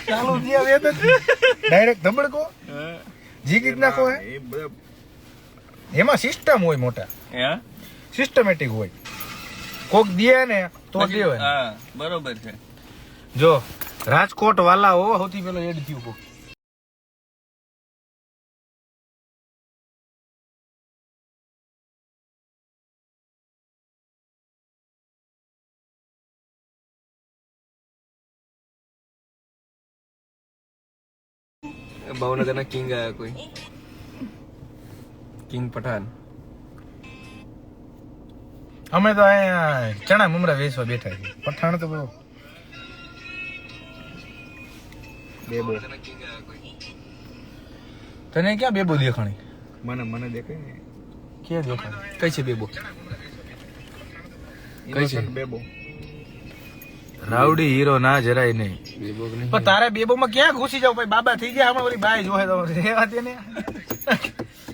ચાલુ થયા વેદ ડાયરેક્ટ ધબડકો જીગીત નાખો હે એમાં સિસ્ટમ હોય મોટા સિસ્ટમેટિક હોય કોક દે ને તો દેવાય હા બરોબર છે જો રાજકોટ વાલા હો સૌથી પેલો એડ થયું કોક ભાવનગરના કિંગ આયા કોઈ કિંગ પઠાણ અમે તો અહીંયા ચણા મમરા વેચવા બેઠા છીએ પઠાણ તો બહુ બેબો તને ક્યાં બેબો દેખાણી મને દેખાય ને ક્યાં દેખાણી કઈ છે બેબો કઈ છે બેબો રાવડી હીરો ના જરાય નહીં બેબો પણ તારે બેબો માં ક્યાં ઘૂસી જાવ ભાઈ બાબા થઈ ગયા હમણાં ઓલી બાય જોહે તો રેવા દે ને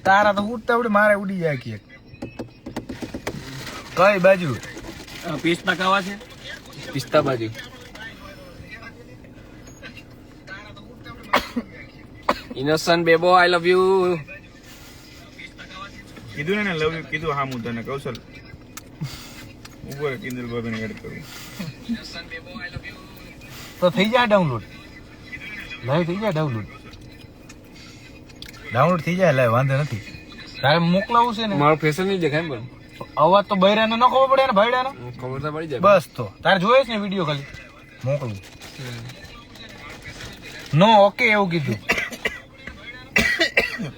તારા તો ઉડતા ઉડે મારે ઉડી જાય કે કઈ બાજુ પિસ્તા ખાવા છે પિસ્તા બાજુ innocent Bebo I love you કીધું ને લવ યુ કીધું હા હું તને કૌશલ ઉપર કિંદલ ભાભીને એડ કરું તો થઈ જાય ડાઉનલોડ લાઈવ થઈ જાય ડાઉનલોડ થઈ જાય લાઈવ વાંધો નથી તારે મોકલાવું છે ને મારો ફેશન નહીં દેખાય પણ અવાજ તો બૈરાને ન ખબર પડે ને ભાઈડાનો ખબર તો પડી જાય બસ તો તારે જોઈએ છે ને વિડીયો ખાલી મોકલું નો ઓકે એવું કીધું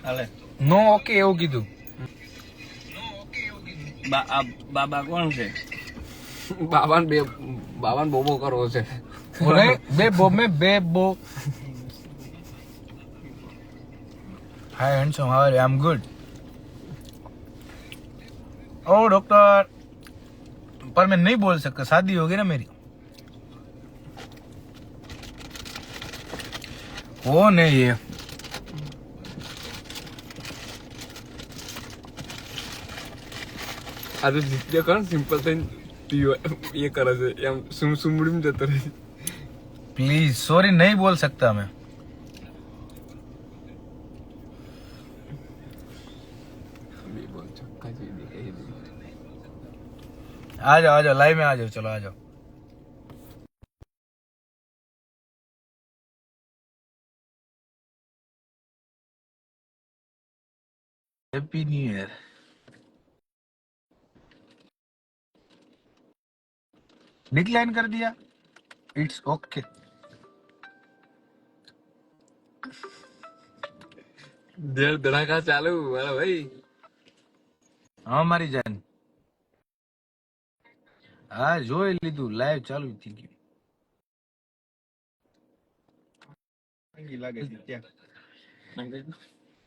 હાલે નો ઓકે એવું કીધું બાબા કોણ છે બાબાને બોબો કરવો છે ઓરે બે બો મે બે બો hi handsome how are you I am good oh doctor पर मैं नहीं बोल सकता शादी होगी ना मेरी वो नहीं है આ તો જીત્યો કણ સિમ્પલ થઈને એ કરે છે એમ સુમડીમાં જતો રહે प्लीज सॉरी नहीं बोल सकता मैं आ जाओ लाइव में आ जाओ चलो आ जाओ हैप्पी न्यू ईयर डिक्लाइन कर दिया इट्स ओके ધડાકા ચાલુ મારા ભાઈ हाँ मारी जान हाँ જોઈ લીધું લાઈવ ચાલુ થઈ ગયું લાગે છે ત્યાં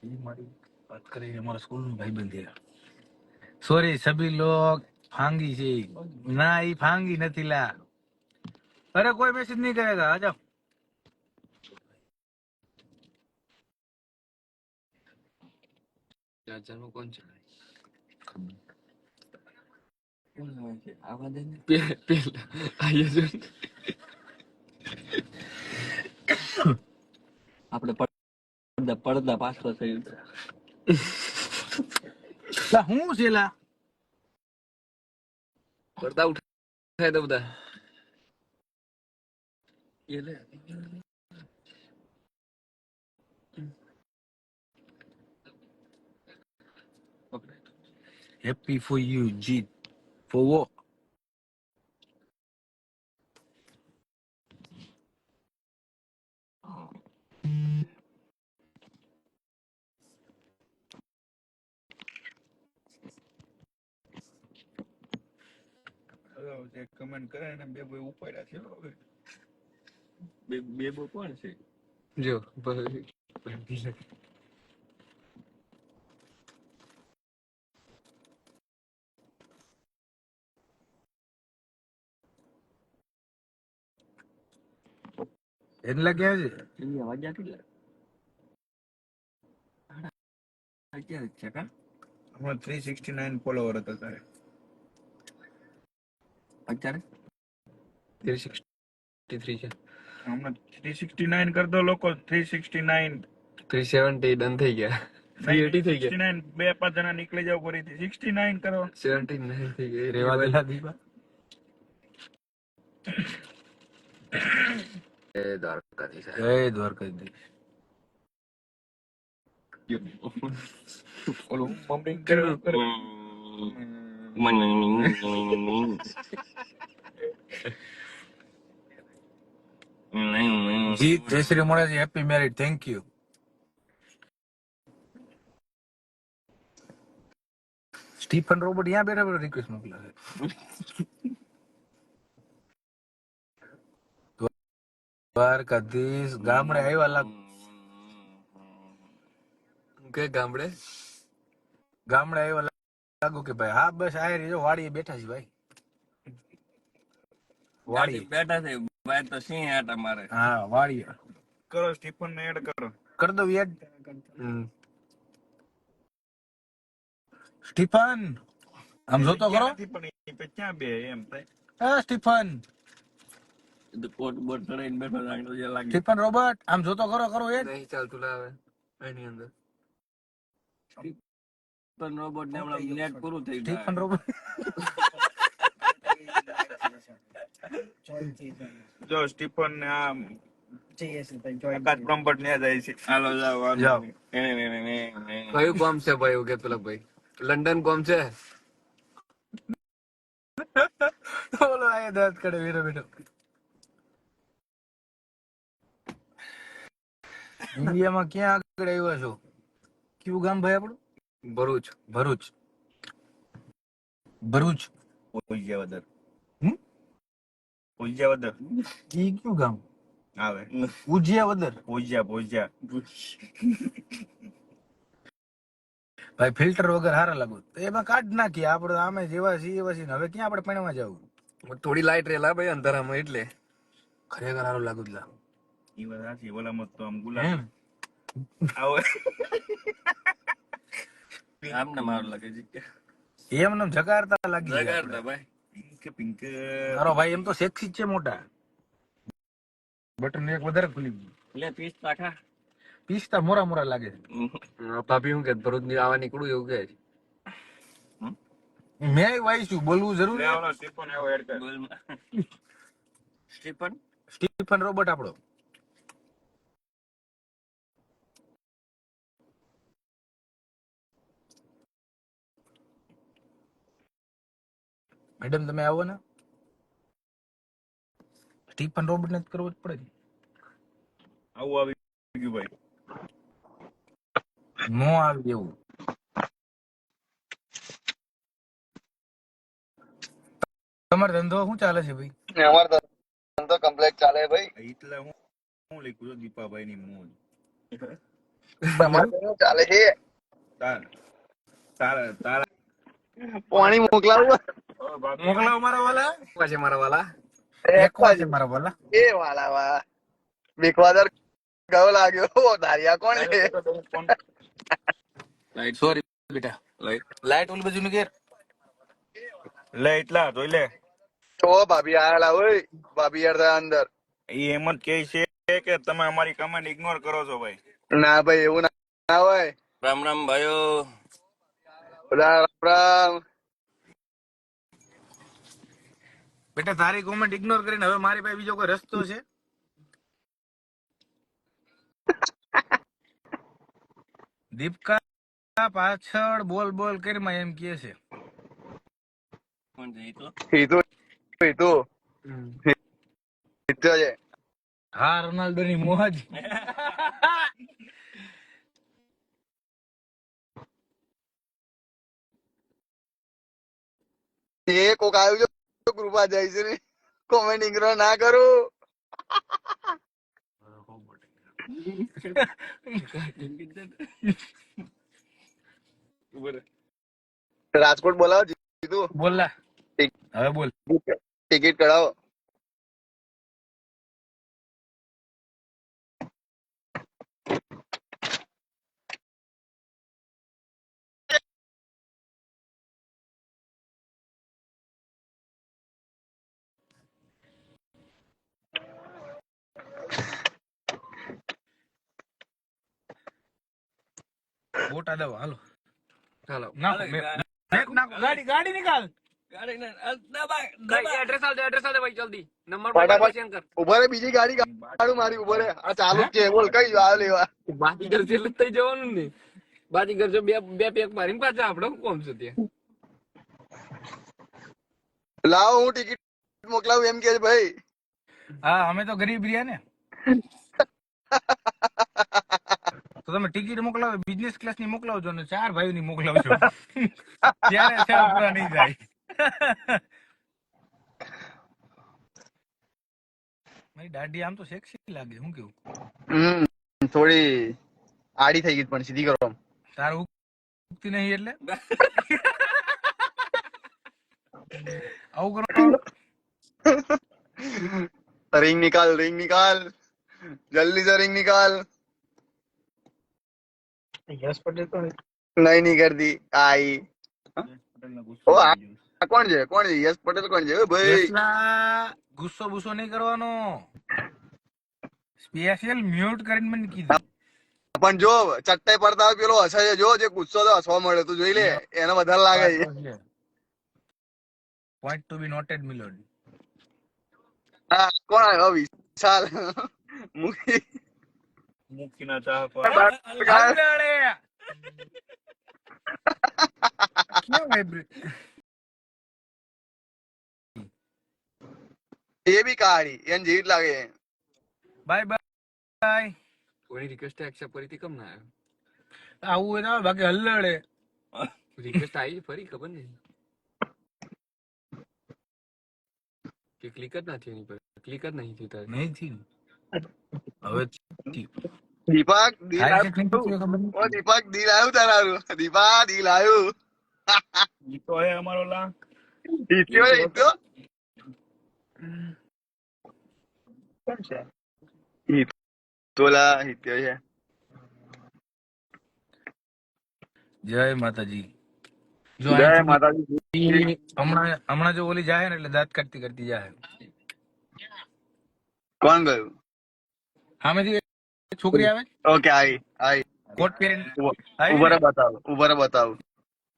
ये मारी बात करें हमारा स्कूल में भाई बन गया सॉरी सभी लोग फांगी से ना ही फांगी नहीं ला अरे कोई मैसेज नहीं करेगा आ जाओ ચાચાનો કોણ છે આવા દે ને પેલા આયા જો આપણે પડદા પાછળ થઈ ला हूं से ला પડદા ઉઠાય તો બધા એ લે happy for you Jeet for वो કમેન્ટ કરે ને બે ભાઈ ઉપાડ્યા છે હવે બે બો કોણ છે જો એટલે કે છે વાગ્યા કેટલા 11 છે કા હમણાં 369 ફોલોવર હતા તારે અત્યારે 363 છે હમણાં 369 કરી દો લોકો, 369. 370 ડન થઈ ગયા, 380 થઈ ગયા, 69 બે પાંચ જણા નીકળી જાવ ફરીથી. 69 કરો. 79 થઈ ગયા. રેવા દેલા દીપા. દ્વારકાધીશ. જય દ્વારકાધીશ. ઓલું બમ્પિંગ કરો. Jeet Jayshree Moraji happy married, thank you. Stephen robot यहाँ બેઠા બેઠા રિક્વેસ્ટ મોકલા છે. દ્વારકાધીશ ગામડે આવ્યા કે ગામડે લાગુ કે ભાઈ હા બસ આ રહી વાડી બેઠા છે ભાઈ. વાડી બેઠા છે ભાઈ, તો સિંહ આટા મારે. હા વાડી કરો સ્ટીફન ને એડ કરો. કર દો યાદ. સ્ટીફન આમ જોતો કરો. પણ એ ક્યાં બે એમ થાય. હા સ્ટીફન, કોટ બોટ ચડાઈને બેઠો લાગે. સ્ટીફન રોબર્ટ આમ જોતો કરો યાર. નહીં ચાલતું લાવે એની અંદર. સ્ટીફન રોબોટ ને હમણાં નેટ પૂરું થઈ ગયું. સ્ટીફન રોબર્ટ જો સ્ટીફન ને આ આકાશ બ્રહ્મભટ્ટ ને જાય છે. હાલો જાઓ. જાઓ. કયું ગામ છે ભાઈ? એવું કે પેલા ભાઈ લંડન ગામ છે. બોલો આયા દાંત કાઢે બેઠો બેઠો. ઇન્ડિયામાં ક્યાં આગળ આવ્યા છો? કયું ગામ ભાઈ આપણું? ભરૂચ. ભરૂચ. ઉજ્યાવદર. હમ? ઉજ્યાવદર ઈ કયું ગામ આવે? ઉજિયાવદર. ભોજ્યા. ભાઈ ફિલ્ટર વગર હારા લાગુ તો એમાં કાઢ નાખીએ આપણે. આમે જેવા છીએ એવા છીએ. હવે ક્યાં આપણે પૈણામાં જવું? થોડી લાઈટ રેલા ભાઈ અંધારામાં, એટલે ખરેખર હારું લાગુ જ લાગ. ઈ વાત સાચી. ઓલામાં તો આમ ગુલાબ એમ આવે. આમને મારું લાગે છે. એમને જગાડતા લાગી જાય જગાડતા આપણે. ભાઈ. પિંક. તારો ભાઈ એમ તો સેક્સી જ છે મોટા. બટન એક વધારે ખુલી ગયું. લે પીસ પાઠા. પીસતા મોરા લાગે છે. ભાભી હું કે ભરૂચ ની આવા નીકળું એવું કે મેં વાઈશું બોલવું જરૂરી. સ્ટીફન એવો એડ કર. સ્ટીફન રોબોટ આપણો. મેડમ તમે આવો ને. સ્ટીફન રોબોટ ને જ કરવો જ પડે. આવું આવી ગયું ભાઈ. નો આવી એવું. તમારો ધંધો શું ચાલે છે ભાઈ? અમારો ધંધો કમ્પ્લીટ ચાલે ભાઈ. એટલે હું લખ્યું છું દીપાભાઈ ની મોજ. તમારે શું ચાલે છે? તારા પાણી મોકલાવું? મોકલાવ મારા વાલા. છે મારા વાલા. એકવા છે મારા વાલા. એ વાલા વાહ, બેકવાદર ગયો લાગ્યો. ધારિયા કોણ છે? સોરી બેટા. લાઈટ ઓલી બાજુ ની ઘેર. લે એટલા જોઈ લે. તો ભાભી આયેલા હોય, ભાભી યાર અંદર. એ એમ જ કહે છે કે તમે અમારી કમેન્ટ ઇગ્નોર કરો છો ભાઈ. ના ભાઈ એવું ના હોય. રામ રામ ભાઈઓ. રામ રામ. બેટા તારી કોમેન્ટ ઇગ્નોર કરીને હવે મારી પાસે બીજો કોઈ રસ્તો છે? દીપકા પાછળ બોલ કરીમાં એમ કહે છે. હીધું છે. હા રોનાલ્ડો ની મોજ. એ કોક આવ્યું છે કૃપા જાય છે ને, કોમેન્ટ ઇગ્નોર ના કરું. રાજકોટ બોલાવો જીતું. બોલલા હવે બોલ. ટિકિટ કઢાવો. બોટા દો હાલો ચાલો નાખો મેપ નાખો ગાડી નિકાલ એડ્રેસ આલ દે ભાઈ જલ્દી નંબર ફટાફટ સેન્ડ કર ઉભા રે, બીજી ગાડી કાઢું મારી, ઉભો રે. આ ચાલુ જ છે, બોલ કઈ આ લેવા. બાજીગર છે એટલે જ થઈ જવાનું ને બાજીગર જો બે પેક મારીને પાછા આપણે શું કોમ છે ત્યાં લાવો હું ટિકિટ મોકલાવું એમ કે છે ભાઈ. હા અમે તો ગરીબ રહ્યા ને તો તમે ટિકિટ મોકલાવો બિઝનેસ ક્લાસ ની મોકલાવજો ને 4 ભાઈઓ ની મોકલાવજો ત્યારે છે પૂરા નહીં જાય મારી દાઢી આમ તો સેક્સી લાગે શું કેવું થોડી આડી થઈ ગઈ પણ સીધી કરો. તારું ઉગતી નહીં એટલે આવું કરો रिंग निकाल जल्दी से रिंग निकाल. યશ પટેલ તો नहीं कर दी आई. ओ आ कौन છે યશ પટેલ કોણ છે? ओ भाई યશના ગુસ્સો બુસ્સો નહીં કરવાનો સ્પેશિયલ મ્યુટ કરીને મને કીધું પણ જો ચટ્ટાઈ પડતા પેલો હસે છે, જો જે ગુસ્સો તો હસવા મળે, તું જોઈ લે, એને વધારે લાગે છે. પોઈન્ટ ટુ બી નોટેડ મિલોડ હા કોણ આવ્યો? વિશાલ મુખીના ચાહક એ બી કાઢી એને જીત લાગે. બાય બાય કોઈની રિક્વેસ્ટ એક્સેપ્ટ કરી હતી કેમ ના આવ્યો આવું હોય તો બાકી હલ્લડે રિક્વેસ્ટ આવી ફરી ખબર નહીં કે ક્લિક જ ના થયું એની પર ક્લિક જ નહીં થયું તારે નહીં થી હવે દીપક દિલ આવ્યું. ઓ દીપક દિલ આવ્યું તારું. દીપા દિલ આવ્યું. તો હે અમારો લા હિત્યો કોણ છે? તોલા હિત્યો છે. જય માતાજી જો જય માતાજી. હમણાં જો ઓલી જાય ને એટલે દાંત કરતી જાય કોણ ગયું? સામેથી છોકરી આવે ઓકે આઈ કોટ પહેરીને ઉભરે બતાવ.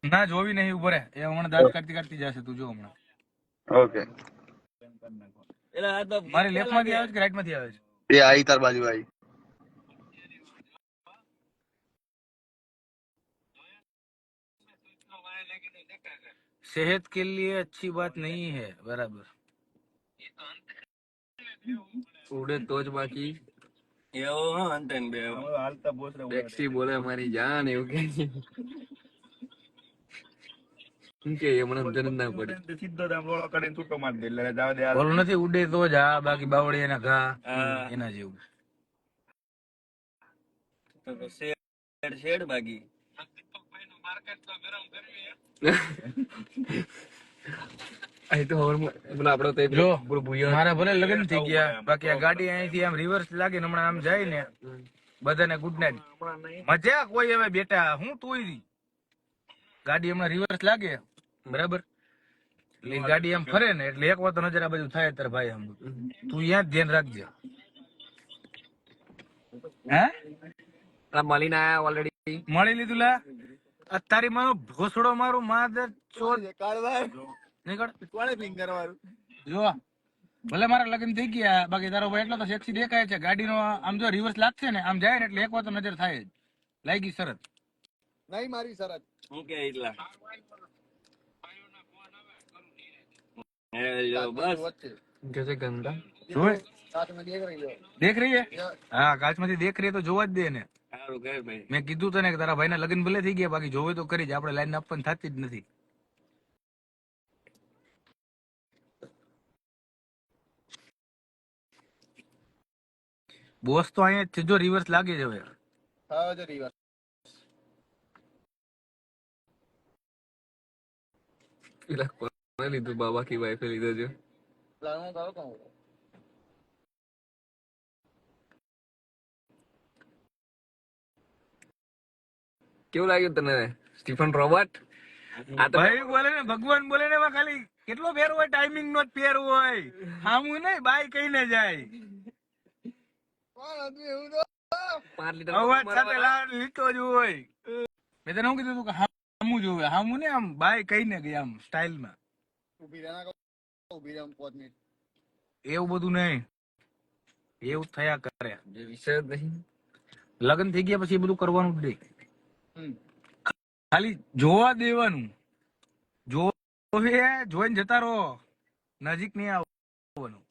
ના જોવી નહીં ઉભો રે એ હમણાં દાંત કરતી જશે તું જો હમણાં ઓકે મારી લેફ્ટ માંથી આવે છે કે રાઈટ માંથી આવે છે? એ આઈ તાર બાજુ આઈ. सेहत के लिए अच्छी बात नहीं है बराबर ઉડે તો જ બાકી હાલતા બોસ રે ટેક્સી બોલે મારી જાન એવું કે શું કે એ મને સમજણ જ ના પડી સીધો જ આમ રોળો કરીને છૂટો મારી દે એટલે જાવ દે. બોલું નથી ઉડે તો જ આ બાકી બાવળી એના ઘા એના જેવું શેડ બાકી અહીં તો આપડે તો જો મારા ભલે લગ્ન થઈ ગયા બાકી આ ગાડી અહીંથી આમ રિવર્સ લાગે ને હમણાં આમ જાય ને બધાને ગુડ નાઇટ મજા કોઈ હવે બેટા હું તું ગાડી હમણાં રિવર્સ લાગે બરાબર એટલે ગાડી આમ ફરે ને એટલે એક વાર તો નજર આ બાજુ થાય તાર ભાઈ આમ તું અહીંયા જ ધ્યાન રાખજે હે મળીને આયા ઓલરેડી મળી લીધું લા તારી મારો ઘોસડો મારું માધર ચોર નીકળ કોણે ફિંગર વાળું? જો ભલે મારા લગ્ન થઈ ગયા બાકી તારો ભાઈ એટલો તો સેક્સી દેખાય છે ગાડીનો આમ જો રિવર્સ લાગશે ને આમ જાય ને એટલે એક વાર તો નજર થાય જ લાગી શરત નહીં મારી શરત. હું કે એટલા બસ કે છે ગંદા દેખ રહી હે હા કાચમાંથી દેખ રહી તો જોવા જ દે ને સારું કહે ભાઈ મેં કીધું તને કે તારા ભાઈના લગ્ન ભલે થઈ ગયા બાકી જોવે તો કરી જ આપણે લાઈન આપવાની થતી જ નથી બોસ તો અહીંયા જ છે જો રિવર્સ લાગે છે હવે હા જો રીવા પેલા કોને લીધું બાબા કી વાઈફે લીધો છે લાવવાનું કરો કોણ? કેવું લાગ્યું તને સ્ટીફન રોબર્ટ આ તો ભાઈ બોલે ને ભગવાન બોલે ને એમાં ખાલી કેટલો ફેર હોય ટાઈમિંગ નો જ ફેર હોય હામું નહીં બાય કહીને જાય કોણ હતું એવું તો? 5 લીટર અવાજ સાથે લીધો જ હોય મેં તને શું કીધું હતું કે હામું જોવે, હામું ને આમ બાય કહીને ગયા આમ સ્ટાઇલમાં. ઉભી રહે ના ઉભી રહે 5 મિનિટ. એવું બધું નહીં, એવું થયા કરે. જે વિષય જ નહીં. લગ્ન થઈ ગયા પછી એ બધું કરવાનું જ નહીં, ખાલી જોવા દેવાનું. જોઈને જતા રહો, નજીક નહીં આવવાનું.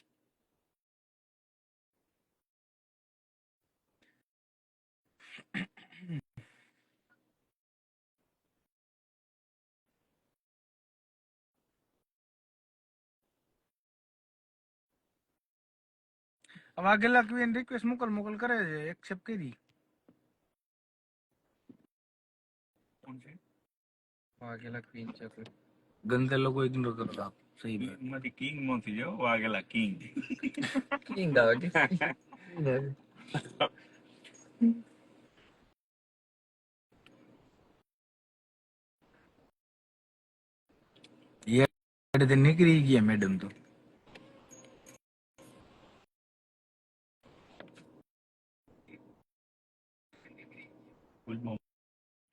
વાઘેલા ક્વીન રિક્વેસ્ટ મોકલ કરે છે, એક્સેપ્ટ કરી. વાઘેલા ક્વીન છે કોઈ. ગંદે લોકો ઇગ્નોર કરતા. સહી બાત. એમાંથી કિંગ નથી જો વાગેલા કિંગ. કિંગ આવે કે ये નીકળી ગયા મેડમ તો.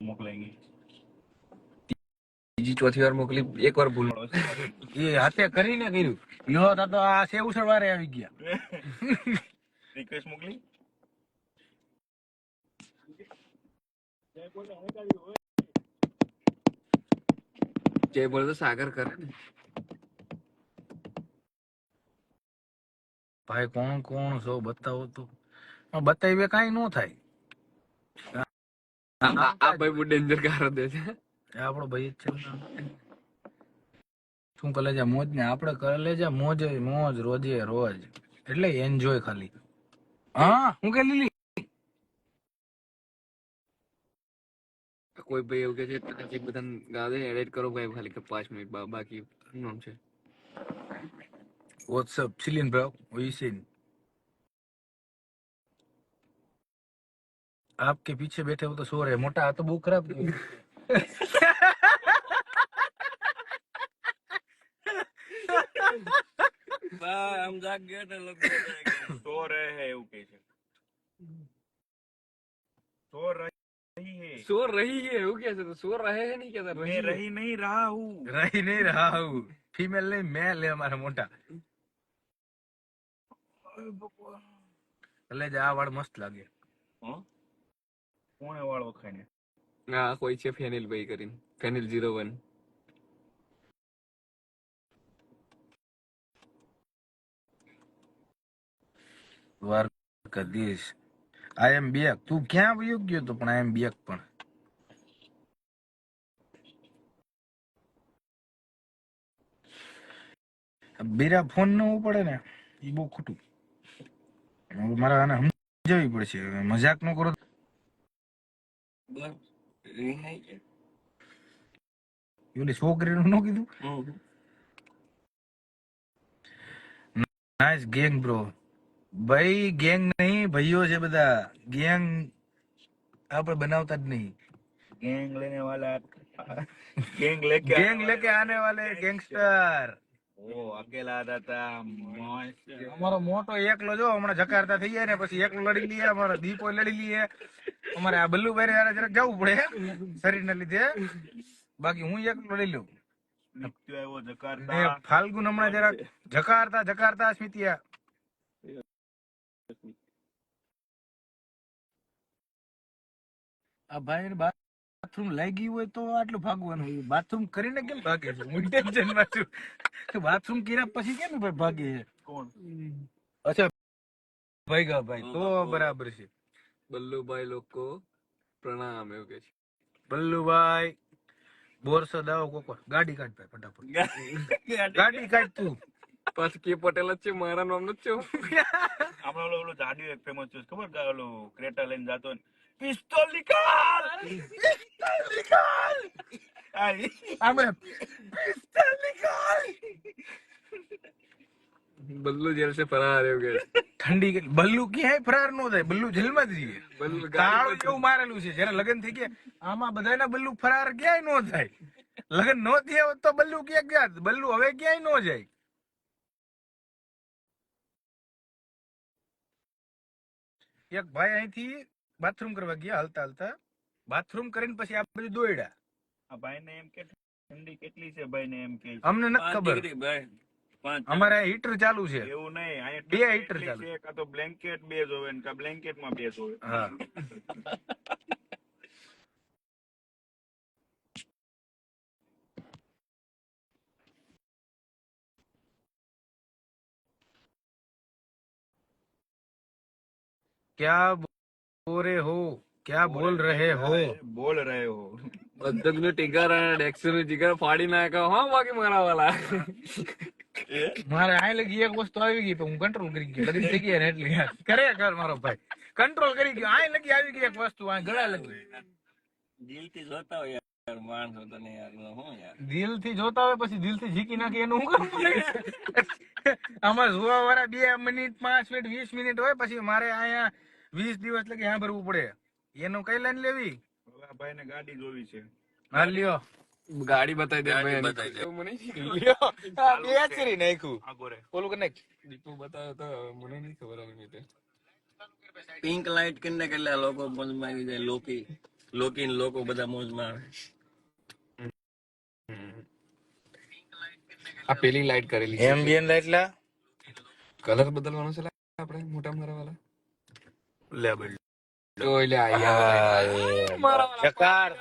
મોકલાएंगे બીજી ચોથી વાર મોકલી, એક વાર ભૂલ. એ હાથે કરીને કર્યું. લ્યો તો આ સેવ સવારે આવી ગયા. રિક્વેસ્ટ મોકલી. જય બોલે તો સાગર કરે ને. ભાઈ કોણ કોણ છો બતાવો તો. બતાવીએ કાંઈ ન થાય. આ ભાઈ બહુ ડેન્જર કાર દે છે. આપણો ભાઈ જ છે. શું કરે છે મોજ ને, આપણે કરે લેજા મોજ મોજ રોજે રોજ, એટલે એન્જોય ખાલી. હા હું કે લીલી કોઈ ભાઈ એવું કે છે જે બધા ગાદે એડિટ કરો ભાઈ ખાલી કે 5 મિનિટ બાકી નામ છે. વોટ્સઅપ ચિલિન બ્રો વીસીન. आपके पीछे बैठे हो तो सो रहे, मोटा तो बहुत खराब. हम जाग गए थे लोग સો રહે હે એવું કે છે. સો રહી હે. सो रही है એવું કે છે, તો सो रहे हैं नहीं कहता मैं रही नहीं रहा हूँ. रही नहीं रहा हूँ, फीमेल नहीं मेल है हमारा मोटा. એટલે જ આ વાળ મસ્ત લાગે. કોણે વાળ વખાઈને? હા કોઈ છે ફેનિલ ભાઈ કરીને, ફેનિલ 01. દ્વારકાધીશ આઈ એમ બેક. તું ક્યાં વયો ગયો તો? પણ આઈ એમ બેક પણ બીરા ફોન ન પડે ને એ બહુ ખોટું. મારે આને સમજાવવી પડશે, મજાક ન કરો. ઓલી છોકરીનું ન કીધું. Nice gang bro. ભાઈ ગેંગ નહીં, ભાઈઓ છે બધા. ગેંગ આપણે બનાવતા જ નહીં. ગેંગ લેને વાલા ગેંગ લેકે આને વાલે ગેંગસ્ટર. ઓ અકેલા હતા મસ્ત. અમારો મોટો એકલો જો હમણાં જકારતા થઈ જાય ને પછી એકલો લડી લઈએ. અમારો દીપો લડી લઈએ. અમારે આ બલ્લુભાઈ યાર જરાક જવું પડે શરીર ના લીધે, બાકી હું એકલો લડી લઉં. આવ્યો જકાર્તા. ફાલ્ગુન હમણાં જરાક જકારતા સ્મિતિયા. આ ભાઈ બાથરૂમ લાગી હોય તો આટલું ભાગવાનું. બાથરૂમ કરીને કેમ ભાગે છે? હું ટેન્શન માં છું. બાથરૂમ કર્યા પછી કેમ ભાગે છે? કોણ? અચ્છા ભાઈ તો બરાબર છે. બલ્લુભાઈ લોકો પ્રણામ એવું કે છે. બલ્લુભાઈ બોરસો દાવો કોકો. ગાડી કાઢ ભાઈ ફટાફટ. ગાડી કાઢ તું. પાછું કે પટેલ જ છે, મારા નામ જ છે. આપણે ઓલો જાડ્યું એક ફેમસ છે ખબર કે ઓલો ક્રેટા લઈને જાતો ને, પિસ્તોલ નિકાલ આપણે પિસ્તોલ નિકાલ. બલ્લુ જેલ से फरार એવું કે છે. ઠંડી બલ્લુ ક્યાંય ફરાર નો થાય. બલ્લુ જેલમાં જ રહીએ. બલ્લુ તાળું એવું મારેલું છે. જયારે લગ્ન થઈ ગયા આમાં બધાના બલ્લુ ફરાર ક્યાંય નો થાય. લગ્ન નો થયા હોત તો બલ્લુ ક્યાં ગયા? બલ્લુ હવે ક્યાંય નો જાય. એક ભાઈ અહીંથી બાથરૂમ કરવા ગયા હાલતા બાથરૂમ કરીને પછી આ બધું દોડ્યા. આ ભાઈને એમ કે ઠંડી કેટલી છે, ભાઈને એમ કે અમને નથી 5 ખબર, ડિગ્રી ભાઈ 5 અમારે હીટર ચાલુ છે. એવું નહીં, અહીંયા બે ઠંડી હીટર એટલી ચાલુ. છે, કાં તો બ્લેન્કેટ 2 જોવે ને કાં બ્લેન્કેટમાં 2 જોવે. હા. क्या बोल रहे हो, क्या बोल रहे हो? બોલ રહે હો. બધકનું ટીકર અને ડેક્સનું જીગર ફાડી નાખ્યો હા બાકી મારા વાલા. મારે આ લગી એક વસ્તુ આવી ગઈ તો હું કંટ્રોલ કરી ગયો. બધી જગ્યાએ ને એટલી ખરેખર મારો ભાઈ કંટ્રોલ કરી ગયો. આ લગી આવી ગઈ એક વસ્તુ, આ ગળા લગી. દિલથી જોતા હોય યાર માણસો તને યાર હું યાર. દિલ થી જોતા હોય પછી દિલ થી ઝીકી નાખી એનું હું કરું? આમાં જોવા વાળા 2 મિનિટ 5 મિનિટ 20 મિનિટ હોય, પછી મારે અહીંયા 20 દિવસ લગી હા ભરવું પડે. એનું કઈ લાઈન લેવી? હવે આ ભાઈને ગાડી જોવી છે. હા લ્યો, ગાડી બતાવી દે ભાઈ મને લ્યો. આ બેચરી નાખ્યું. આગો રે. ઓલું કે નાખ. દીપુ બતાવ્યો તો મને નહીં ખબર આવી રીતે. પિંક લાઈટ કરીને કેટલા લોકો મોજમાં આવી જાય. લોકી ને લોકો બધા મોજમાં આવે. આ પેલી લાઈટ કરેલી છે. એમ્બિયન લાઈટ લા. કલર બદલવાનો છે આપણે મોટા મારા વાલા. લે બળ. તો એટલે આ યાર મારા વાલા ચકાર